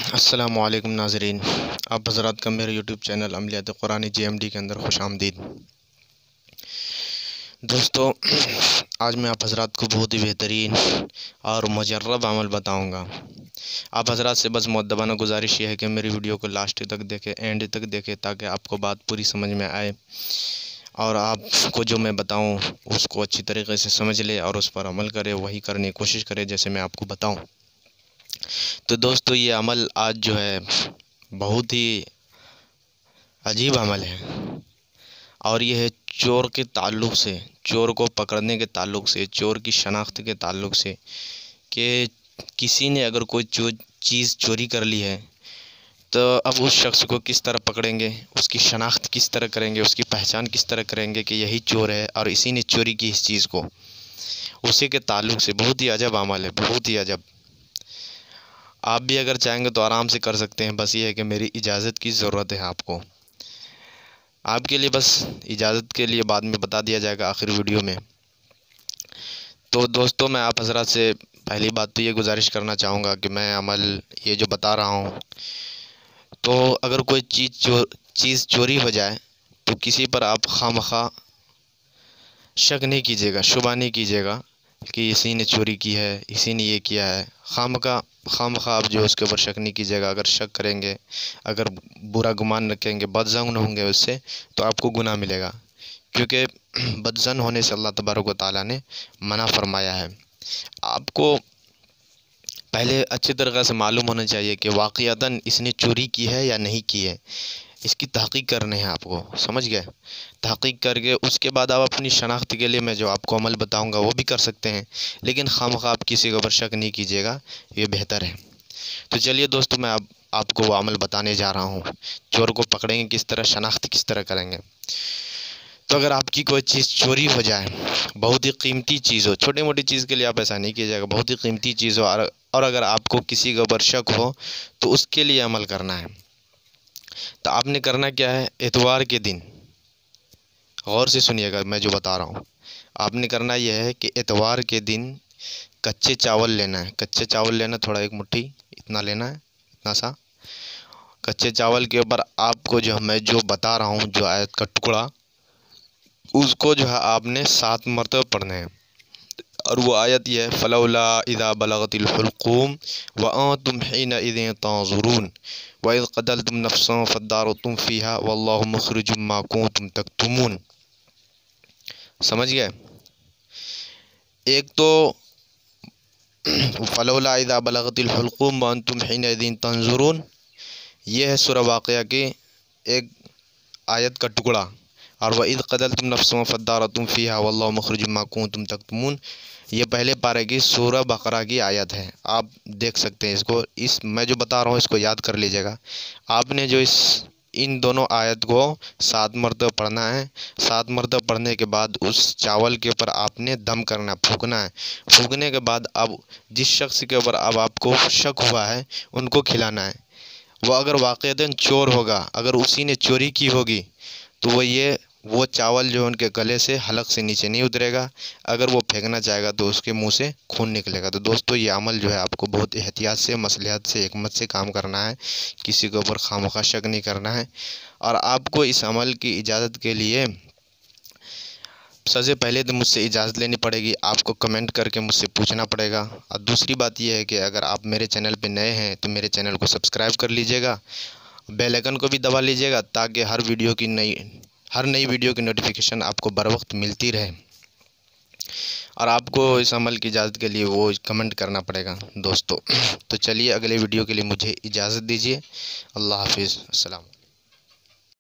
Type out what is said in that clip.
السلام علیکم ناظرین، آپ حضرات کا میرے یوٹیوب چینل عملیات قرآن JMD کے اندر خوش آمدید۔ دوستو، آج میں آپ حضرات کو بہت ہی بہترین اور مجرب عمل بتاؤں گا۔ آپ حضرات سے بس مؤدبانہ گزارش یہ ہے کہ میری ویڈیو کو لاسٹ تک دیکھیں، اینڈ تک دیکھیں، تاکہ آپ کو بات پوری سمجھ میں آئے اور آپ کو جو میں بتاؤں اس کو اچھی طریقے سے سمجھ لے اور اس پر عمل کرے، وہی کرنے کی کوشش کرے جیسے میں آپ کو بتاؤں۔ تو دوستو، یہ عمل آج جو ہے بہت ہی عجیب عمل ہے، اور یہ ہے چور کے تعلق سے، چور کو پکڑنے کے تعلق سے، چور کی شناخت کے تعلق سے، کہ کسی نے اگر کوئی چیز چوری کر لی ہے تو اب اس شخص کو کس طرح پکڑیں گے، اس کی شناخت کس طرح کریں گے، اس کی پہچان کس طرح کریں گے کہ یہی چور ہے اور اسی نے چوری کی اس چیز کو، اسی کے تعلق سے بہت ہی عجب عمل ہے، بہت ہی عجب۔ آپ بھی اگر چاہیں گے تو آرام سے کر سکتے ہیں، بس یہ ہے کہ میری اجازت کی ضرورت ہے آپ کو۔ آپ کے لیے بس اجازت کے لیے بعد میں بتا دیا جائے گا آخر ویڈیو میں۔ تو دوستو، میں آپ حضرات سے پہلی بات تو یہ گزارش کرنا چاہوں گا کہ میں عمل یہ جو بتا رہا ہوں، تو اگر کوئی چیز چوری ہو جائے تو کسی پر آپ خواہ شک نہیں کیجیے گا، شبہ نہیں کیجیے گا کہ اسی نے چوری کی ہے، اسی نے یہ کیا ہے۔ خواہ آپ جو اس کے اوپر شک نہیں کیجیے گا۔ اگر شک کریں گے، اگر برا گمان رکھیں گے، بدظن ہوں گے اس سے، تو آپ کو گناہ ملے گا، کیونکہ بدظن ہونے سے اللہ تبارک و تعالیٰ نے منع فرمایا ہے۔ آپ کو پہلے اچھی طرح سے معلوم ہونا چاہیے کہ واقعتاً اس نے چوری کی ہے یا نہیں کی ہے، اس کی تحقیق کرنے ہیں آپ کو، سمجھ گئے؟ تحقیق کر کے اس کے بعد آپ اپنی شناخت کے لیے میں جو آپ کو عمل بتاؤں گا وہ بھی کر سکتے ہیں، لیکن خواہ آپ کسی کے اوپر شک نہیں کیجیے گا، یہ بہتر ہے۔ تو چلیے دوستو، میں آپ کو وہ عمل بتانے جا رہا ہوں، چور کو پکڑیں گے کس طرح، شناخت کس طرح کریں گے۔ تو اگر آپ کی کوئی چیز چوری ہو جائے، بہت ہی قیمتی چیز ہو، چھوٹی موٹی چیز کے لیے آپ ایسا نہیں کیجیے گا، بہت ہی قیمتی چیز ہو، اور اگر آپ کو کسی کے اوپر شک ہو تو اس کے لیے عمل کرنا ہے۔ تو آپ نے کرنا کیا ہے، اتوار کے دن، غور سے سنیے گا میں جو بتا رہا ہوں، آپ نے کرنا یہ ہے کہ اتوار کے دن کچے چاول لینا ہے، کچے چاول لینا، تھوڑا ایک مٹھی اتنا لینا ہے، اتنا سا کچے چاول کے اوپر آپ کو جو میں جو بتا رہا ہوں، جو آیت کا ٹکڑا، اس کو جو ہے آپ نے 7 مرتبہ پڑھنا ہے، اور وہ آیت یہ ہے فلولا اذا بلغت الحلقوم وانتم حینئذ تنظرون واذ قتلتم نفسا فادارأتم فیہا واللہ مخرج ما کنتم تکتمون۔ سمجھ گئے؟ ایک تو فلولا اذا بلغت الحلقوم وانتم حینئذ تنظرون، یہ ہے سورہ واقعہ کی ایک آیت کا ٹکڑا، اور وَإِذْ قَتَلْتُمْ نَفْسًا فَادَّارَأْتُمْ فِيهَا وَاللَّهُ مُخْرِجٌ مَا كُنتُمْ تَكْتُمُونَ، یہ پہلے پارے کی سورہ بقرہ کی آیت ہے، آپ دیکھ سکتے ہیں اس کو، میں جو بتا رہا ہوں اس کو یاد کر لیجیے گا۔ آپ نے جو ان دونوں آیت کو 7 مرتبہ پڑھنا ہے، 7 مرتبہ پڑھنے کے بعد اس چاول کے اوپر آپ نے دم کرنا ہے، پھونکنا ہے، پھونکنے کے بعد اب جس شخص کے اوپر اب آپ کو شک ہوا ہے ان کو کھلانا ہے۔ وہ اگر واقعتاً چور ہوگا، اگر اسی نے چوری کی ہوگی تو وہ چاول جو ان کے گلے سے حلق سے نیچے نہیں اترے گا، اگر وہ پھینکنا چاہے گا تو اس کے منہ سے خون نکلے گا۔ تو دوستو، یہ عمل جو ہے آپ کو بہت احتیاط سے، مصلحت سے، حکمت سے کام کرنا ہے، کسی کے اوپر خواہ شک نہیں کرنا ہے، اور آپ کو اس عمل کی اجازت کے لیے سب سے پہلے تو مجھ سے اجازت لینی پڑے گی، آپ کو کمنٹ کر کے مجھ سے پوچھنا پڑے گا، اور دوسری بات یہ ہے کہ اگر آپ میرے چینل پہ نئے ہیں تو میرے چینل کو سبسکرائب کر لیجیے گا، بیل آئیکن کو بھی دبا لیجیے گا، تاکہ ہر نئی ویڈیو کی نوٹیفیکیشن آپ کو بر وقت ملتی رہے، اور آپ کو اس عمل کی اجازت کے لیے وہ کمنٹ کرنا پڑے گا دوستو۔ تو چلیے اگلے ویڈیو کے لیے مجھے اجازت دیجیے، اللہ حافظ، السلام۔